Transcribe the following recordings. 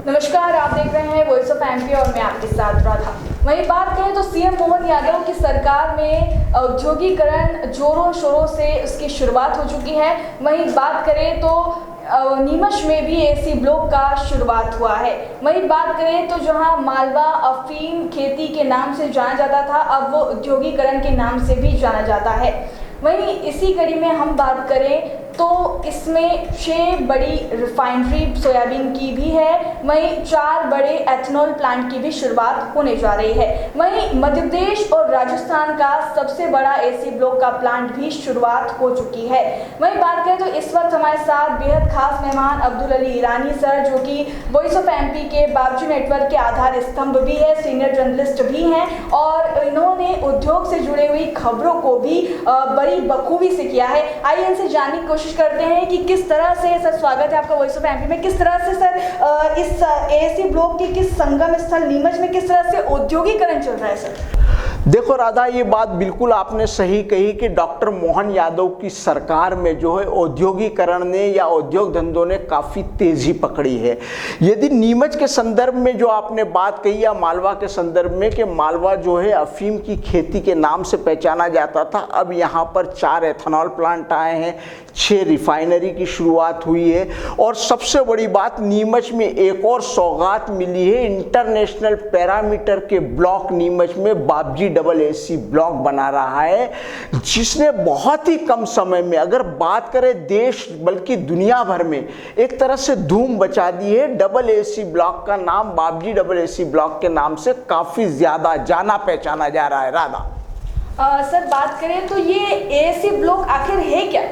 नमस्कार, आप देख रहे हैं वॉइस ऑफ एमपी और मैं आपके साथ राधा। वहीं बात करें तो सीएम मोहन यादव की सरकार में औद्योगिकरण जोरों शोरों से उसकी शुरुआत हो चुकी है। वहीं बात करें तो नीमच में भी एसी ब्लॉक का शुरुआत हुआ है। वहीं बात करें तो जहां मालवा अफीम खेती के नाम से जाना जाता था, अब वो औद्योगिकरण के नाम से भी जाना जाता है। वहीं इसी कड़ी में हम बात करें तो इसमें 6 बड़ी रिफाइनरी सोयाबीन की भी है, वहीं 4 बड़े एथेनॉल प्लांट की भी शुरुआत होने जा रही है। वहीं मध्य प्रदेश और राजस्थान का सबसे बड़ा एसी ब्लॉक का प्लांट भी शुरुआत हो चुकी है। वहीं बात करें तो इस वक्त हमारे साथ बेहद खास मेहमान अब्दुल अली ईरानी सर, जो कि वॉइस ऑफ एमपी के बाबजी नेटवर्क के आधार स्तंभ भी है, सीनियर जर्नलिस्ट भी हैं और इन्होंने उद्योग से जुड़ी हुई खबरों को भी बड़ी बखूबी से किया है। आइए इनसे जानने की कोशिश करते हैं कि किस तरह से सर, स्वागत है आपका वॉइस ऑफ एमपी में, किस तरह से सर इस एसी ब्लॉक के किस संगम स्थल नीमच में किस तरह से औद्योगिकरण चल रहा है सर? देखो राधा, ये बात बिल्कुल आपने सही कही कि डॉक्टर मोहन यादव की सरकार में जो है औद्योगिकरण ने या उद्योग धंधों ने काफ़ी तेज़ी पकड़ी है। यदि नीमच के संदर्भ में जो आपने बात कही या मालवा के संदर्भ में कि मालवा जो है अफीम की खेती के नाम से पहचाना जाता था, अब यहाँ पर 4 एथेनॉल प्लांट आए हैं, 6 रिफाइनरी की शुरुआत हुई है और सबसे बड़ी बात, नीमच में एक और सौगात मिली है। इंटरनेशनल पैरामीटर के ब्लॉक नीमच में बाबजी डबल एसी ब्लॉक बना रहा है, जिसने बहुत ही कम समय में, अगर बात करें देश बल्कि दुनिया भर में, एक तरह से धूम मचा दी है। डबल एसी ब्लॉक का नाम बाबजी डबल एसी ब्लॉक के नाम से काफ़ी ज़्यादा जाना पहचाना जा रहा है। राधा सर, बात करें तो ये एसी ब्लॉक आखिर है क्या?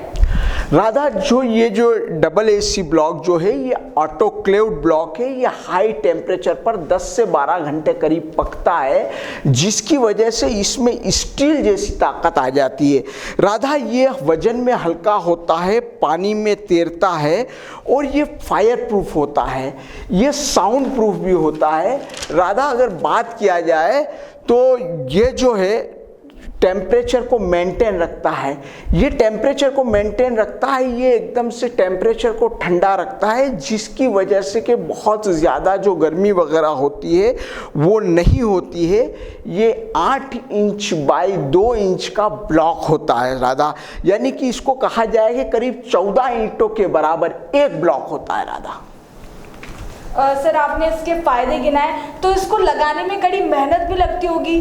राधा, ये जो डबल एसी ब्लॉक जो है ये ऑटोक्लेव्ड ब्लॉक है। ये हाई टेम्परेचर पर 10 से 12 घंटे करीब पकता है, जिसकी वजह से इसमें स्टील जैसी ताकत आ जाती है। राधा, ये वजन में हल्का होता है, पानी में तैरता है और ये फायर प्रूफ होता है, ये साउंड प्रूफ भी होता है। राधा, अगर बात किया जाए तो ये जो है टेम्परेचर को मेंटेन रखता है। ये टेम्परेचर को मेंटेन रखता है, ये एकदम से टेम्परेचर को ठंडा रखता है, जिसकी वजह से कि बहुत ज़्यादा जो गर्मी वगैरह होती है वो नहीं होती है। ये 8 इंच बाई 2 इंच का ब्लॉक होता है राधा, यानी कि इसको कहा जाए कि करीब 14 ईंटों के बराबर एक ब्लॉक होता है। राधा सर, आपने इसके फायदे गिनाए, तो इसको लगाने में कड़ी मेहनत भी लगती होगी?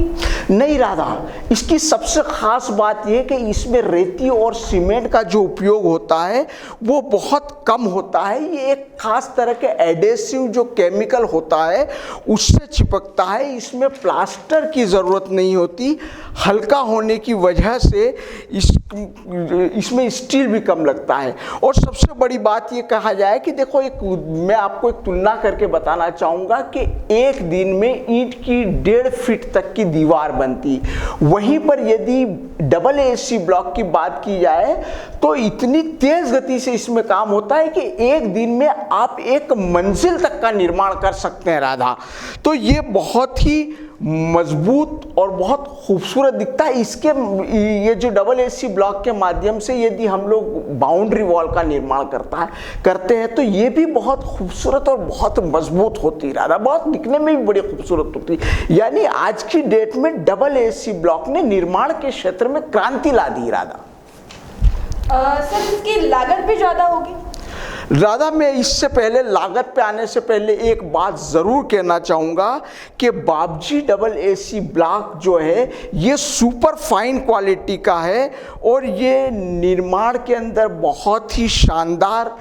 नहीं राधा, इसकी सबसे खास बात यह कि इसमें रेती और सीमेंट का जो उपयोग होता है वो बहुत कम होता है। ये एक खास तरह के एडेसिव जो केमिकल होता है उससे चिपकता है। इसमें प्लास्टर की ज़रूरत नहीं होती, हल्का होने की वजह से इसमें स्टील भी कम लगता है। और सबसे बड़ी बात ये कहा जाए कि देखो, मैं आपको एक तुलना करके बताना चाहूँगा कि एक दिन में ईंट की 1.5 फीट तक की दीवार बनती, वहीं पर यदि डबल एसी ब्लॉक की बात की जाए तो इतनी तेज गति से इसमें काम होता है कि एक दिन में आप एक मंजिल तक का निर्माण कर सकते हैं। राधा, तो ये बहुत ही मजबूत और बहुत खूबसूरत दिखता है। इसके ये जो डबल एसी ब्लॉक के माध्यम से यदि हम लोग बाउंड्री वॉल का निर्माण करते हैं तो ये भी बहुत खूबसूरत और बहुत मजबूत होती है। राधा, बहुत दिखने में भी बड़ी खूबसूरत होती है। यानी आज की डेट में डबल एसी ब्लॉक ने निर्माण के क्षेत्र में क्रांति ला दी। राधा सर, इसकी लागत भी ज़्यादा होगी? राधा, मैं इससे पहले लागत पे आने से पहले एक बात ज़रूर कहना चाहूँगा कि बाबजी डबल एसी ब्लॉक जो है ये सुपर फाइन क्वालिटी का है और ये निर्माण के अंदर बहुत ही शानदार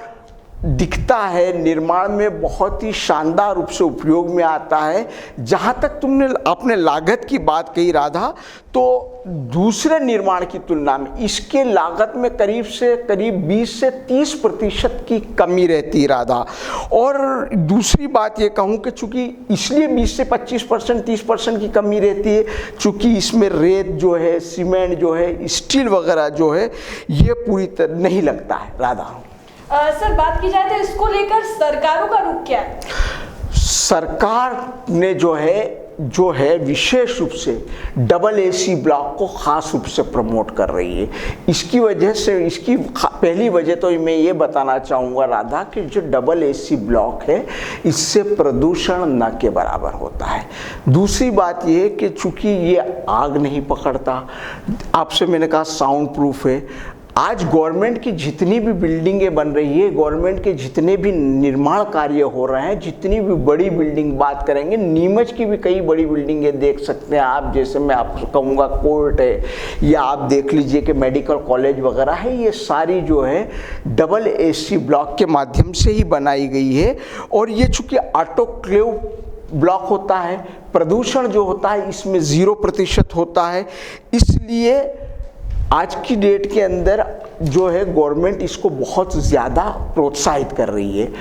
दिखता है, निर्माण में बहुत ही शानदार रूप से उपयोग में आता है। जहाँ तक तुमने अपने लागत की बात कही राधा, तो दूसरे निर्माण की तुलना में इसके लागत में करीब 20 से 30% की कमी रहती है। राधा, और दूसरी बात ये कहूँ कि चूँकि इसलिए 20 से 25% 30% की कमी रहती है, चूँकि इसमें रेत जो है, सीमेंट जो है, स्टील वगैरह जो है, ये पूरी तरह नहीं लगता है। राधा सर, बात की जाए तो इसको लेकर सरकारों का रुख क्या है? सरकार ने जो है जो है विशेष रूप से डबल एसी ब्लॉक को खास रूप से प्रमोट कर रही है। इसकी वजह से, इसकी पहली वजह तो मैं ये बताना चाहूँगा राधा कि जो डबल एसी ब्लॉक है इससे प्रदूषण न के बराबर होता है। दूसरी बात ये है कि चूंकि ये आग नहीं पकड़ता, आपसे मैंने कहा साउंड प्रूफ है। आज गवर्नमेंट की जितनी भी बिल्डिंगें बन रही है, गवर्नमेंट के जितने भी निर्माण कार्य हो रहे हैं, जितनी भी बड़ी बिल्डिंग बात करेंगे, नीमच की भी कई बड़ी बिल्डिंगें देख सकते हैं आप, जैसे मैं आपको कहूँगा कोर्ट है, या आप देख लीजिए कि मेडिकल कॉलेज वगैरह है, ये सारी जो है डबल एसी ब्लॉक के माध्यम से ही बनाई गई है। और ये चूँकि ऑटोक्लेव ब्लॉक होता है, प्रदूषण जो होता है इसमें 0% होता है, इसलिए आज की डेट के अंदर जो है गवर्नमेंट इसको बहुत ज़्यादा प्रोत्साहित कर रही है।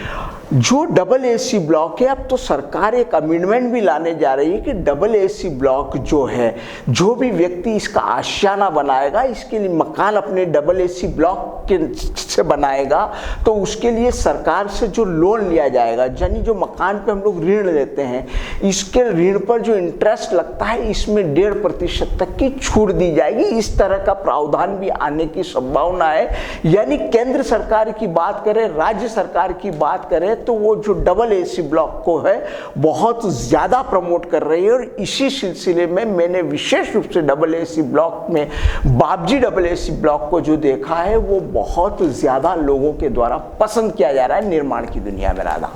जो डबल एसी ब्लॉक है, अब तो सरकार एक अमेंडमेंट भी लाने जा रही है कि डबल एसी ब्लॉक जो है, जो भी व्यक्ति इसका आशियाना बनाएगा, इसके लिए मकान अपने डबल एसी ब्लॉक के से बनाएगा, तो उसके लिए सरकार से जो लोन लिया जाएगा, यानी जो मकान पे हम लोग ऋण लेते हैं, इसके ऋण पर जो इंटरेस्ट लगता है इसमें 1.5% तक की छूट दी जाएगी। इस तरह का प्रावधान भी आने की संभावना है। यानी केंद्र सरकार की बात करें, राज्य सरकार की बात करें, तो वो जो डबल एसी ब्लॉक को है बहुत ज़्यादा प्रमोट कर रही है। और इसी सिलसिले में मैंने विशेष रूप से डबल एसी ब्लॉक में बाबजी डबल एसी ब्लॉक को जो देखा है वो बहुत ज़्यादा लोगों के द्वारा पसंद किया जा रहा है निर्माण की दुनिया में। राधा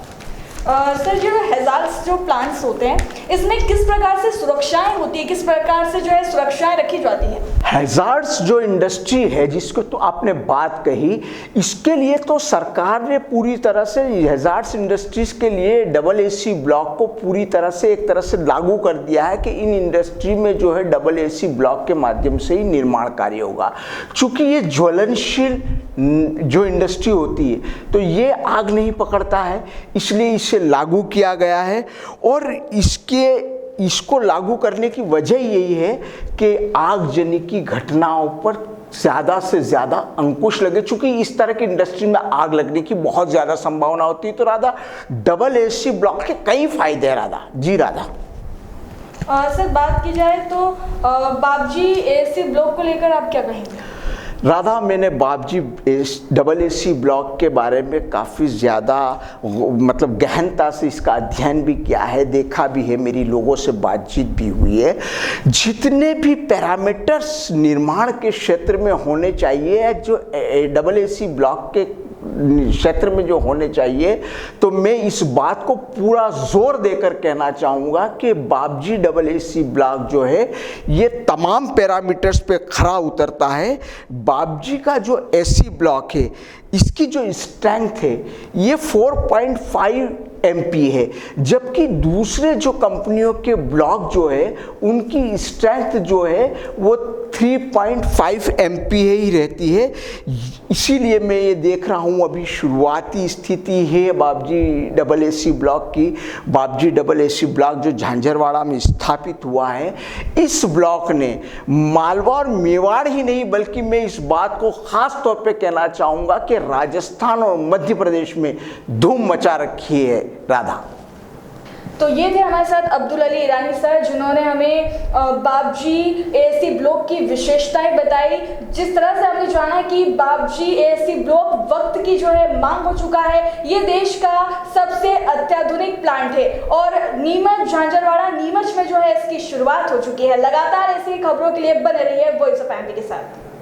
सर, जो हैजार्ड्स जो प्लांट्स होते हैं इसमें किस प्रकार से सुरक्षाएं होती है, किस प्रकार से जो है सुरक्षाएं रखी जाती हैं? हैजार्ड्स जो इंडस्ट्री है जिसको तो आपने बात कही, इसके लिए तो सरकार ने पूरी तरह से हैजार्ड्स इंडस्ट्रीज के लिए डबल एसी ब्लॉक को पूरी तरह से एक तरह से लागू कर दिया है कि इन इंडस्ट्री में जो है डबल एसी ब्लॉक के माध्यम से ही निर्माण कार्य होगा। चूंकि ये ज्वलनशील जो इंडस्ट्री होती है तो ये आग नहीं पकड़ता है, इसलिए इसे लागू किया गया है। और इसको लागू करने की वजह यही है कि आगजनी की घटनाओं पर ज़्यादा से ज़्यादा अंकुश लगे। चूंकि इस तरह की इंडस्ट्री में आग लगने की बहुत ज़्यादा संभावना होती है। तो राधा, डबल एसी ब्लॉक के कई फायदे हैं राधा जी। राधा सर, बात की जाए तो बाबजी एसी ब्लॉक को लेकर आप क्या कहेंगे? राधा, मैंने बाबजी डबल एसी ब्लॉक के बारे में काफ़ी ज़्यादा मतलब गहनता से इसका अध्ययन भी किया है, देखा भी है, मेरी लोगों से बातचीत भी हुई है। जितने भी पैरामीटर्स निर्माण के क्षेत्र में होने चाहिए, जो डबल एसी ब्लॉक के क्षेत्र में जो होने चाहिए, तो मैं इस बात को पूरा जोर देकर कहना चाहूँगा कि बाबजी डबल एसी ब्लॉक जो है ये तमाम पैरामीटर्स पे खरा उतरता है। बाबजी का जो एसी ब्लॉक है इसकी जो स्ट्रेंथ है ये 4.5 MP है, जबकि दूसरे जो कंपनियों के ब्लॉक जो है उनकी स्ट्रेंथ जो है वो 3.5 MP ही रहती है। इसीलिए मैं ये देख रहा हूँ अभी शुरुआती स्थिति है बाबजी डबल एसी ब्लॉक की। बाबजी डबल एसी ब्लॉक जो झांझरवाड़ा में स्थापित हुआ है, इस ब्लॉक ने मालवा और मेवाड़ ही नहीं बल्कि मैं इस बात को खास तौर पे कहना चाहूँगा कि राजस्थान और मध्य प्रदेश में धूम मचा रखी है। राधा, तो ये थे हमारे साथ अब्दुल अली ईरानी सर, जिन्होंने हमें बाबजी एसी ब्लॉक की विशेषताएं बताई। जिस तरह से हमने जाना कि बाबजी एसी ब्लॉक वक्त की जो है मांग हो चुका है, ये देश का सबसे अत्याधुनिक प्लांट है और नीमच झांझरवाड़ा नीमच में जो है इसकी शुरुआत हो चुकी है। लगातार ऐसी खबरों के लिए बने रहिए वॉइस ऑफ एमपी के साथ।